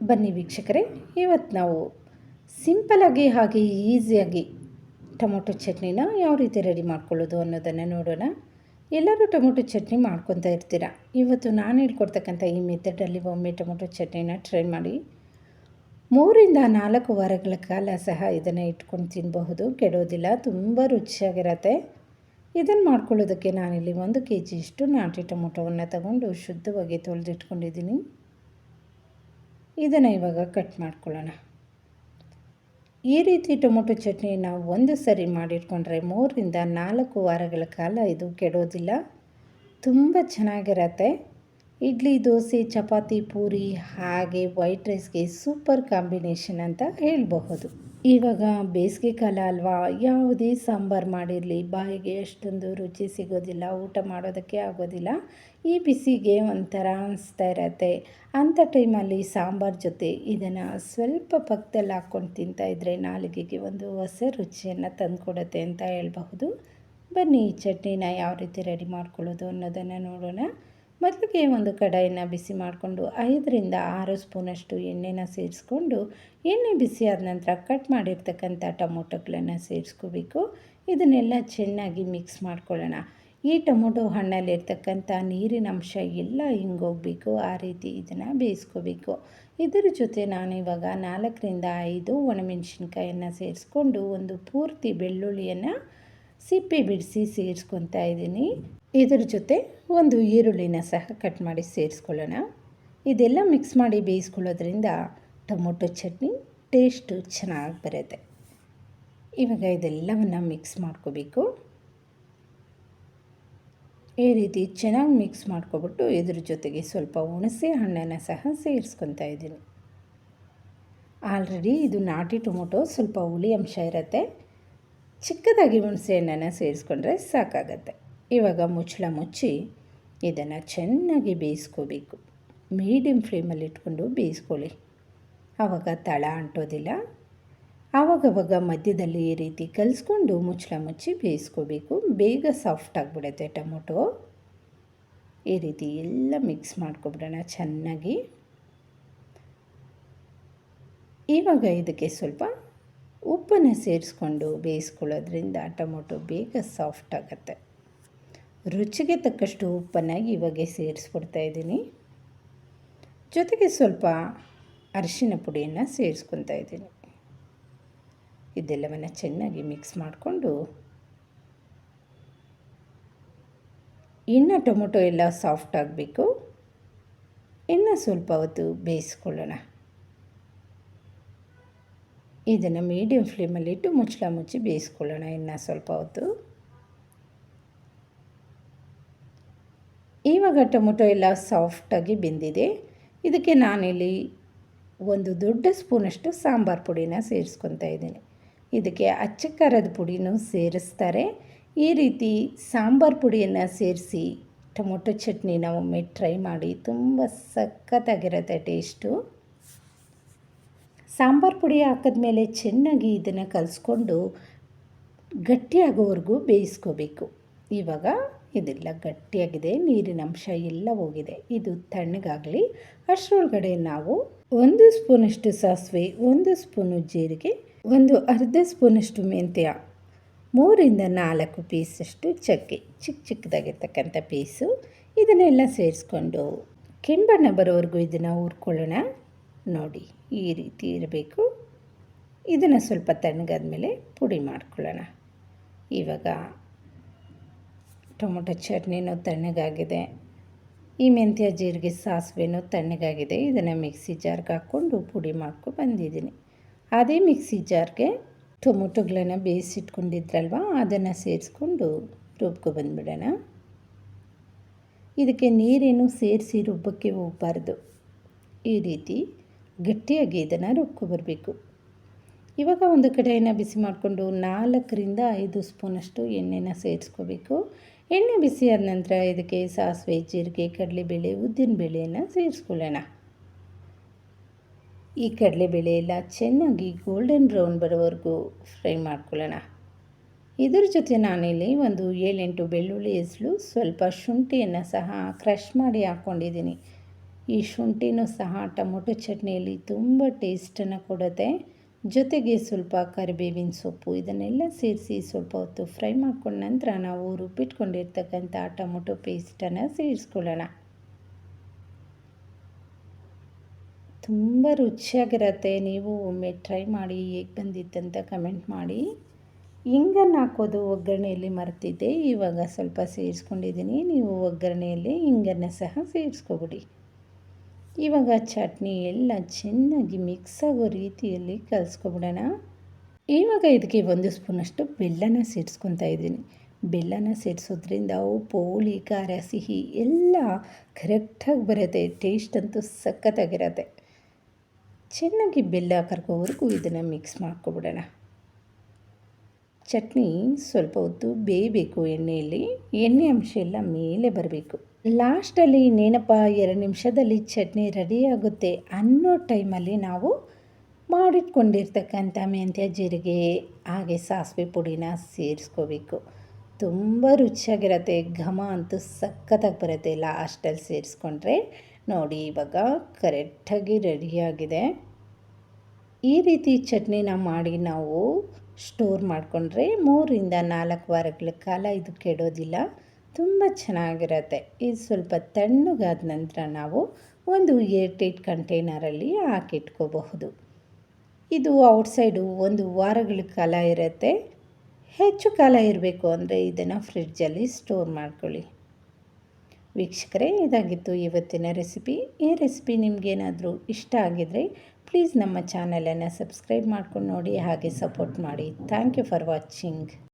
ಬನ್ನಿ ವೀಕ್ಷಕರೇ, ಇವತ್ತು ನಾವು ಸಿಂಪಲಾಗಿ ಹಾಗೆ ಈಸಿಯಾಗಿ ಟೊಮೊಟೊ ಚಟ್ನಿನ ಯಾವ ರೀತಿ ರೆಡಿ ಮಾಡ್ಕೊಳ್ಳೋದು ಅನ್ನೋದನ್ನು ನೋಡೋಣ. ಎಲ್ಲರೂ ಟೊಮೊಟೊ ಚಟ್ನಿ ಮಾಡ್ಕೊತಾ ಇರ್ತೀರ. ಇವತ್ತು ನಾನು ಹೇಳ್ಕೊಡ್ತಕ್ಕಂಥ ಈ ಮೆಥಡಲ್ಲಿ ಒಮ್ಮೆ ಟೊಮೊಟೊ ಚಟ್ನಿನ ಟ್ರೈ ಮಾಡಿ 3-4 ವಾರಗಳ ಕಾಲ ಸಹ ಇದನ್ನು ಇಟ್ಕೊಂಡು ತಿನ್ನಬಹುದು, ಕೆಡೋದಿಲ್ಲ, ತುಂಬ ರುಚಿಯಾಗಿರತ್ತೆ. ಇದನ್ನು ಮಾಡ್ಕೊಳ್ಳೋದಕ್ಕೆ ನಾನಿಲ್ಲಿ 1 kg ನಾಟಿ ಟೊಮೊಟೊವನ್ನು ತಗೊಂಡು ಶುದ್ಧವಾಗಿ ತೊಳೆದಿಟ್ಕೊಂಡಿದ್ದೀನಿ. ಇದನ್ನು ಇವಾಗ ಕಟ್ ಮಾಡ್ಕೊಳ್ಳೋಣ. ಈ ರೀತಿ ಟೊಮೊಟೊ ಚಟ್ನಿನ ಒಂದು ಸರಿ ಮಾಡಿಟ್ಕೊಂಡ್ರೆ 3-4 ವಾರಗಳ ಕಾಲ ಇದು ಕೆಡೋದಿಲ್ಲ, ತುಂಬ ಚೆನ್ನಾಗಿರತ್ತೆ. ಇಡ್ಲಿ, ದೋಸೆ, ಚಪಾತಿ, ಪೂರಿ ಹಾಗೆ ವೈಟ್ ರೈಸ್ಗೆ ಸೂಪರ್ ಕಾಂಬಿನೇಷನ್ ಅಂತ ಹೇಳಬಹುದು. ಇವಾಗ ಬೇಸಿಗೆ ಕಾಲ ಅಲ್ವಾ, ಯಾವುದೇ ಸಾಂಬಾರು ಮಾಡಿರಲಿ ಬಾಯಿಗೆ ಅಷ್ಟೊಂದು ರುಚಿ ಸಿಗೋದಿಲ್ಲ, ಊಟ ಮಾಡೋದಕ್ಕೆ ಆಗೋದಿಲ್ಲ. ಈ ಬಿಸಿಗೆ ಒಂಥರ ಅನಿಸ್ತಾ ಇರತ್ತೆ. ಅಂಥ ಟೈಮಲ್ಲಿ ಸಾಂಬಾರು ಜೊತೆ ಇದನ್ನು ಸ್ವಲ್ಪ ಪಕ್ಕದಲ್ಲಿ ಹಾಕ್ಕೊಂಡು ತಿಂತಾಯಿದ್ರೆ ನಾಲಿಗೆಗೆ ಒಂದು ಹೊಸ ರುಚಿಯನ್ನು ತಂದುಕೊಡುತ್ತೆ ಅಂತ ಹೇಳಬಹುದು. ಬನ್ನಿ ಈ ಚಟ್ನಿನ ಯಾವ ರೀತಿ ರೆಡಿ ಮಾಡ್ಕೊಳ್ಳೋದು ಅನ್ನೋದನ್ನು ನೋಡೋಣ. ಮೊದಲಿಗೆ ಒಂದು ಕಡಾಯಿನ ಬಿಸಿ ಮಾಡಿಕೊಂಡು 5-6 ಸ್ಪೂನಷ್ಟು ಎಣ್ಣೆನ ಸೇರಿಸ್ಕೊಂಡು, ಎಣ್ಣೆ ಬಿಸಿ ಆದ ನಂತರ ಕಟ್ ಮಾಡಿರ್ತಕ್ಕಂಥ ಟೊಮೊಟೊಗಳನ್ನು ಸೇರಿಸ್ಕೋಬೇಕು. ಇದನ್ನೆಲ್ಲ ಚೆನ್ನಾಗಿ ಮಿಕ್ಸ್ ಮಾಡ್ಕೊಳ್ಳೋಣ. ಈ ಟೊಮೊಟೊ ಹಣ್ಣಲ್ಲಿರ್ತಕ್ಕಂಥ ನೀರಿನ ಅಂಶ ಎಲ್ಲ ಹಿಂಗೋಗಬೇಕು, ಆ ರೀತಿ ಇದನ್ನು ಬೇಯಿಸ್ಕೋಬೇಕು. ಇದರ ಜೊತೆ ನಾನಿವಾಗ 4-5 ಒಣಮೆಣಸಿನ್ಕಾಯನ್ನು ಸೇರಿಸ್ಕೊಂಡು ಒಂದು ಪೂರ್ತಿ ಬೆಳ್ಳುಳ್ಳಿಯನ್ನು ಸಿಪ್ಪೆ ಬಿಡಿಸಿ ಸೇರಿಸ್ಕೊತಾ ಇದ್ದೀನಿ. ಇದರ ಜೊತೆ ಒಂದು ಈರುಳ್ಳಿನ ಸಹ ಕಟ್ ಮಾಡಿ ಸೇರಿಸ್ಕೊಳ್ಳೋಣ. ಇದೆಲ್ಲ ಮಿಕ್ಸ್ ಮಾಡಿ ಬೇಯಿಸ್ಕೊಳ್ಳೋದ್ರಿಂದ ಟೊಮೊಟೊ ಚಟ್ನಿ ಟೇಸ್ಟು ಚೆನ್ನಾಗಿ ಬರುತ್ತೆ. ಇವಾಗ ಇದೆಲ್ಲವನ್ನು ಮಿಕ್ಸ್ ಮಾಡ್ಕೋಬೇಕು. ಈ ರೀತಿ ಚೆನ್ನಾಗಿ ಮಿಕ್ಸ್ ಮಾಡ್ಕೊಬಿಟ್ಟು ಇದ್ರ ಜೊತೆಗೆ ಸ್ವಲ್ಪ ಹುಣಸೆ ಹಣ್ಣನ್ನು ಸಹ ಸೇರಿಸ್ಕೊತಾ ಇದ್ದೀನಿ. ಆಲ್ರೆಡಿ ಇದು ನಾಟಿ ಟೊಮೊಟೊ, ಸ್ವಲ್ಪ ಹುಳಿ ಅಂಶ ಇರುತ್ತೆ. ಚಿಕ್ಕದಾಗಿ ಹುಣಸೆ ಹಣ್ಣನ್ನು ಸೇರಿಸ್ಕೊಂಡ್ರೆ ಸಾಕಾಗತ್ತೆ. ಇವಾಗ ಮುಚ್ಚಳ ಮುಚ್ಚಿ ಇದನ್ನು ಚೆನ್ನಾಗಿ ಬೇಯಿಸ್ಕೋಬೇಕು. ಮೀಡಿಯಮ್ ಫ್ಲೇಮಲ್ಲಿ ಇಟ್ಕೊಂಡು ಬೇಯಿಸ್ಕೊಳ್ಳಿ, ಆವಾಗ ತಳ ಅಂಟೋದಿಲ್ಲ. ಆವಾಗವಾಗ ಮಧ್ಯದಲ್ಲಿ ಈ ರೀತಿ ಕಲಿಸ್ಕೊಂಡು ಮುಚ್ಚಳ ಮುಚ್ಚಿ ಬೇಯಿಸ್ಕೋಬೇಕು. ಬೇಗ ಸಾಫ್ಟ್ ಆಗಿಬಿಡುತ್ತೆ ಟೊಮೊಟೊ. ಈ ರೀತಿ ಎಲ್ಲ ಮಿಕ್ಸ್ ಮಾಡ್ಕೊಬಿಡೋಣ ಚೆನ್ನಾಗಿ. ಇವಾಗ ಇದಕ್ಕೆ ಸ್ವಲ್ಪ ಉಪ್ಪನ್ನು ಸೇರಿಸ್ಕೊಂಡು ಬೇಯಿಸ್ಕೊಳ್ಳೋದ್ರಿಂದ ಟೊಮೊಟೊ ಬೇಗ ಸಾಫ್ಟ್ ಆಗುತ್ತೆ. ರುಚಿಗೆ ತಕ್ಕಷ್ಟು ಉಪ್ಪನ್ನು ಇವಾಗೆ ಸೇರಿಸ್ಕೊಡ್ತಾ ಇದ್ದೀನಿ. ಜೊತೆಗೆ ಸ್ವಲ್ಪ ಅರಿಶಿನ ಪುಡಿಯನ್ನು ಸೇರಿಸ್ಕೊತಾ ಇದ್ದೀನಿ. ಇದೆಲ್ಲವನ್ನು ಚೆನ್ನಾಗಿ ಮಿಕ್ಸ್ ಮಾಡಿಕೊಂಡು, ಇನ್ನು ಟೊಮೊಟೊ ಎಲ್ಲ ಸಾಫ್ಟ್ ಆಗಬೇಕು. ಇನ್ನು ಸ್ವಲ್ಪ ಹೊತ್ತು ಬೇಯಿಸ್ಕೊಳ್ಳೋಣ. ಇದನ್ನು ಮೀಡಿಯಮ್ ಫ್ಲೇಮಲ್ಲಿಟ್ಟು ಮುಚ್ಚಳ ಮುಚ್ಚಿ ಬೇಯಿಸ್ಕೊಳ್ಳೋಣ ಇನ್ನು ಸ್ವಲ್ಪ ಹೊತ್ತು. ಇವಾಗ ಟೊಮೊಟೊ ಎಲ್ಲ ಸಾಫ್ಟಾಗಿ ಬೆಂದಿದೆ. ಇದಕ್ಕೆ ನಾನಿಲ್ಲಿ ಒಂದು ದೊಡ್ಡ ಸ್ಪೂನಷ್ಟು ಸಾಂಬಾರು ಪುಡಿನ ಸೇರಿಸ್ಕೊತಾ ಇದ್ದೀನಿ. ಇದಕ್ಕೆ ಅಚ್ಚ ಖಾರದ ಪುಡಿನೂ ಸೇರಿಸ್ತಾರೆ. ಈ ರೀತಿ ಸಾಂಬಾರು ಪುಡಿಯನ್ನು ಸೇರಿಸಿ ಟೊಮೊಟೊ ಚಟ್ನಿನ ಒಮ್ಮೆ ಟ್ರೈ ಮಾಡಿ, ತುಂಬ ಸಖತ್ತಾಗಿರುತ್ತೆ ಟೇಸ್ಟು. ಸಾಂಬಾರು ಪುಡಿ ಹಾಕಿದ್ಮೇಲೆ ಚೆನ್ನಾಗಿ ಇದನ್ನು ಕಲಿಸ್ಕೊಂಡು ಗಟ್ಟಿಯಾಗೋವರೆಗೂ ಬೇಯಿಸ್ಕೋಬೇಕು. ಇವಾಗ ಇದೆಲ್ಲ ಗಟ್ಟಿಯಾಗಿದೆ, ನೀರಿನ ಅಂಶ ಎಲ್ಲ ಹೋಗಿದೆ. ಇದು ತಣ್ಣಗಾಗಲಿ. ಅಷ್ಟರೊಳಗಡೆ ನಾವು 1 ಸ್ಪೂನಷ್ಟು ಸಾಸಿವೆ, 1 ಸ್ಪೂನು ಜೀರಿಗೆ, ಒಂದು ಅರ್ಧ ಸ್ಪೂನಷ್ಟು ಮೆಂತ್ಯ, 3-4 ಪೀಸಷ್ಟು ಚಕ್ಕೆ, ಚಿಕ್ಕದಾಗಿರ್ತಕ್ಕಂಥ ಪೀಸು, ಇದನ್ನೆಲ್ಲ ಸೇರಿಸ್ಕೊಂಡು ಕೆಂಬಣ್ಣ ಬರೋವರೆಗೂ ಇದನ್ನು ಹುರ್ಕೊಳ್ಳೋಣ. ನೋಡಿ ಈ ರೀತಿ ಇರಬೇಕು. ಇದನ್ನು ಸ್ವಲ್ಪ ತಣ್ಣಗಾದ ಮೇಲೆ ಪುಡಿ ಮಾಡ್ಕೊಳ್ಳೋಣ. ಇವಾಗ ಟೊಮೊಟೊ ಚಟ್ನಿನೂ ತಣ್ಣಗಾಗಿದೆ, ಈ ಮೆಂತ್ಯ ಜೀರಿಗೆ ಸಾಸಿವೆನೂ ತಣ್ಣಗಾಗಿದೆ. ಇದನ್ನು ಮಿಕ್ಸಿ ಜಾರ್ಗೆ ಹಾಕ್ಕೊಂಡು ಪುಡಿ ಮಾಡ್ಕೊಂಡು ಬಂದಿದ್ದೀನಿ. ಅದೇ ಮಿಕ್ಸಿ ಜಾರ್ಗೆ ಟೊಮೊಟೊಗಳನ್ನು ಬೇಯಿಸಿಟ್ಕೊಂಡಿದ್ರಲ್ವ, ಅದನ್ನು ಸೇರಿಸ್ಕೊಂಡು ರುಬ್ಕೊ ಬಂದುಬಿಡೋಣ. ಇದಕ್ಕೆ ನೀರೇನು ಸೇರಿಸಿ ರುಬ್ಬಕ್ಕೆ ಹೋಗಬಾರ್ದು. ಈ ರೀತಿ ಗಟ್ಟಿಯಾಗಿ ಇದನ್ನು ರುಬ್ಕೊಬರಬೇಕು. ಇವಾಗ ಒಂದು ಕಡೆಯನ್ನು ಬಿಸಿ ಮಾಡಿಕೊಂಡು 4-5 ಸ್ಪೂನಷ್ಟು ಎಣ್ಣೆನ ಸೇರಿಸ್ಕೋಬೇಕು. ಎಣ್ಣೆ ಬಿಸಿ ಆದ ನಂತರ ಇದಕ್ಕೆ ಸಾಸಿವೆ, ಜೀರಿಗೆ, ಕಡಲೆಬೇಳೆ, ಉದ್ದಿನಬೇಳೆಯನ್ನು ಸೇರಿಸ್ಕೊಳ್ಳೋಣ. ಈ ಕಡಲೆಬೇಳೆ ಎಲ್ಲ ಚೆನ್ನಾಗಿ ಗೋಲ್ಡನ್ ಬ್ರೌನ್ ಬರೋವರೆಗೂ ಫ್ರೈ ಮಾಡ್ಕೊಳ್ಳೋಣ. ಇದರ ಜೊತೆ ನಾನಿಲ್ಲಿ ಒಂದು 7-8 ಬೆಳ್ಳುಳ್ಳಿ ಹೆಸಳು, ಸ್ವಲ್ಪ ಶುಂಠಿಯನ್ನು ಸಹ ಕ್ರಷ್ ಮಾಡಿ ಹಾಕ್ಕೊಂಡಿದ್ದೀನಿ. ಈ ಶುಂಠಿನೂ ಸಹ ಟೊಮೊಟೊ ಚಟ್ನಿಯಲ್ಲಿ ತುಂಬ ಟೇಸ್ಟನ್ನು ಕೊಡುತ್ತೆ. ಜೊತೆಗೆ ಸ್ವಲ್ಪ ಕರಿಬೇವಿನ ಸೊಪ್ಪು ಇದನ್ನೆಲ್ಲ ಸೇರಿಸಿ ಸ್ವಲ್ಪ ಹೊತ್ತು ಫ್ರೈ ಮಾಡ್ಕೊಂಡ ನಂತರ ನಾವು ರುಬ್ಬಿಟ್ಕೊಂಡಿರ್ತಕ್ಕಂಥ ಟೊಮೊಟೊ ಪೇಸ್ಟನ್ನು ಸೇರಿಸ್ಕೊಳ್ಳೋಣ. ತುಂಬ ರುಚಿಯಾಗಿರುತ್ತೆ. ನೀವು ಒಮ್ಮೆ ಟ್ರೈ ಮಾಡಿ ಹೇಗೆ ಬಂದಿತ್ತಂತ ಕಮೆಂಟ್ ಮಾಡಿ. ಹಿಂಗನ್ನು ಹಾಕೋದು ಒಗ್ಗರಣೆಯಲ್ಲಿ ಮರೆತಿದ್ದೆ, ಇವಾಗ ಸ್ವಲ್ಪ ಸೇರಿಸ್ಕೊಂಡಿದ್ದೀನಿ. ನೀವು ಒಗ್ಗರಣೆಯಲ್ಲಿ ಹಿಂಗನ್ನು ಸಹ ಸೇರಿಸ್ಕೊಬಿಡಿ. ಇವಾಗ ಚಟ್ನಿ ಎಲ್ಲ ಚೆನ್ನಾಗಿ ಮಿಕ್ಸ್ ಆಗೋ ರೀತಿಯಲ್ಲಿ ಕಲಿಸ್ಕೊಬಿಡೋಣ. ಇವಾಗ ಇದಕ್ಕೆ 1 ಸ್ಪೂನಷ್ಟು ಬೆಲ್ಲನ ಸೇರಿಸ್ಕೊತಾ ಇದ್ದೀನಿ. ಬೆಲ್ಲನ ಸೇರಿಸೋದ್ರಿಂದ ಉಪ್ಪು, ಹುಳಿ, ಖಾರ, ಸಿಹಿ ಎಲ್ಲ ಕರೆಕ್ಟಾಗಿ ಬರುತ್ತೆ. ಟೇಸ್ಟ್ ಅಂತೂ ಸಖತ್ತಾಗಿರುತ್ತೆ. ಚೆನ್ನಾಗಿ ಬೆಲ್ಲ ಕರ್ಕೋವರೆಗೂ ಇದನ್ನು ಮಿಕ್ಸ್ ಮಾಡ್ಕೊಬಿಡೋಣ. ಚಟ್ನಿ ಸ್ವಲ್ಪ ಹೊತ್ತು ಬೇಯಬೇಕು ಎಣ್ಣೆಯಲ್ಲಿ. ಎಣ್ಣೆ ಅಂಶ ಎಲ್ಲ ಮೇಲೆ ಬರಬೇಕು. ಲಾಸ್ಟಲ್ಲಿ ಇನ್ನೇನಪ್ಪ 2 ನಿಮಿಷದಲ್ಲಿ ಚಟ್ನಿ ರೆಡಿ ಆಗುತ್ತೆ ಅನ್ನೋ ಟೈಮಲ್ಲಿ ನಾವು ಮಾಡಿಟ್ಕೊಂಡಿರ್ತಕ್ಕಂಥ ಮೆಂತ್ಯ ಜೀರಿಗೆ ಹಾಗೆ ಸಾಸಿವೆ ಪುಡಿನ ಸೇರಿಸ್ಕೋಬೇಕು. ತುಂಬ ರುಚಿಯಾಗಿರುತ್ತೆ. ಘಮ ಅಂತೂ ಸಖತ್ತಾಗಿ ಬರುತ್ತೆ ಲಾಸ್ಟಲ್ಲಿ ಸೇರಿಸ್ಕೊಂಡ್ರೆ. ನೋಡಿ ಇವಾಗ ಕರೆಕ್ಟಾಗಿ ರೆಡಿಯಾಗಿದೆ. ಈ ರೀತಿ ಚಟ್ನಿನ ಮಾಡಿ ನಾವು ಸ್ಟೋರ್ ಮಾಡಿಕೊಂಡ್ರೆ 3ರಿಂದ 4 ವಾರಗಳ ಕಾಲ ಇದು ಕೆಡೋದಿಲ್ಲ. ತುಂಬ ಚೆನ್ನಾಗಿರುತ್ತೆ. ಇದು ಸ್ವಲ್ಪ ತಣ್ಣಗಾದ ನಂತರ ನಾವು ಒಂದು ಏರ್ಟೈಟ್ ಕಂಟೈನರಲ್ಲಿ ಹಾಕಿಟ್ಕೋಬಹುದು. ಇದು ಔಟ್ಸೈಡು 1 ವಾರಗಳ ಕಾಲ ಇರುತ್ತೆ. ಹೆಚ್ಚು ಕಾಲ ಇರಬೇಕು ಅಂದರೆ ಇದನ್ನು ಫ್ರಿಡ್ಜಲ್ಲಿ ಸ್ಟೋರ್ ಮಾಡ್ಕೊಳ್ಳಿ. ವೀಕ್ಷಕರೇ, ಇದಾಗಿತ್ತು ಇವತ್ತಿನ ರೆಸಿಪಿ. ಈ ರೆಸಿಪಿ ನಿಮಗೇನಾದರೂ ಇಷ್ಟ ಆಗಿದರೆ ಪ್ಲೀಸ್ ನಮ್ಮ ಚಾನಲನ್ನು ಸಬ್ಸ್ಕ್ರೈಬ್ ಮಾಡ್ಕೊಂಡು ನೋಡಿ, ಹಾಗೆ ಸಪೋರ್ಟ್ ಮಾಡಿ. Thank you for watching.